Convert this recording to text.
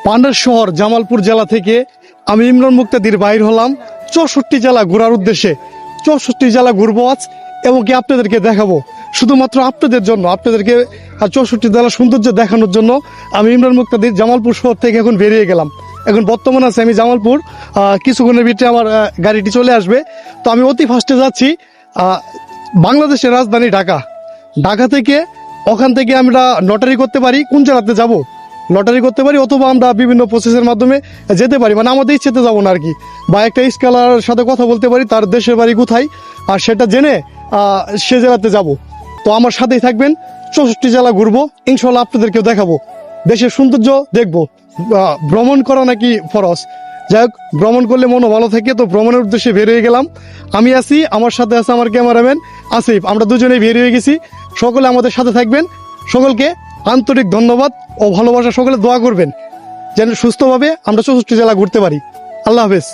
পান্ডার শহর জামালপুর জেলা থেকে আমি ইমরান মুক্তাদির বাইর হলাম 64 জেলা ঘোরার উদ্দেশ্যে। 64 জেলা ঘুরবো আজ এবং কি আপনাদেরকে দেখাবো, শুধুমাত্র আপনাদের জন্য, আপনাদেরকে 64 জেলা সৌন্দর্য দেখানোর জন্য আমি ইমরান মুক্তাদির জামালপুর শহর থেকে এখন বেরিয়ে গেলাম। এখন বর্তমানে আছে আমি জামালপুর, কিছুক্ষণের ভিতরে আমার গাড়িটি চলে আসবে। তো আমি অতি ফাস্টে যাচ্ছি বাংলাদেশের রাজধানী ঢাকা। ঢাকা থেকে ওখান থেকে আমরা লটারি করতে পারি কোন জায়গাতে যাব, লটারি করতে পারি অথবা আমরা বিভিন্ন প্রসেসের মাধ্যমে যেতে পারি, মানে আমাদের ইচ্ছেতে যাবো না আর কি। বা একটা স্কলার সাথে কথা বলতে পারি তার দেশের বাড়ি কোথায়, আর সেটা জেনে সে জেলাতে যাব। তো আমার সাথেই থাকবেন, 64 জেলা ঘুরবো ইনশাল্লাহ, আপনাদেরকেও দেখাবো, দেশের সৌন্দর্য দেখবো। ভ্রমণ করা নাকি ফরজ, যাই হোক ভ্রমণ করলে মনও ভালো থাকে। তো ভ্রমণের উদ্দেশ্যে বের হয়ে গেলাম, আমি আছি, আমার সাথে আছে আমার ক্যামেরাম্যান আসিফ, আমরা দুজনেই বের হয়ে গেছি। সকলে আমাদের সাথে থাকবেন, সকলকে আন্তরিক ধন্যবাদ ও ভালোবাসা, সকলে দোয়া করবেন যেন সুস্থভাবে আমরা 64 জেলা ঘুরতে পারি। আল্লাহ হাফেজ।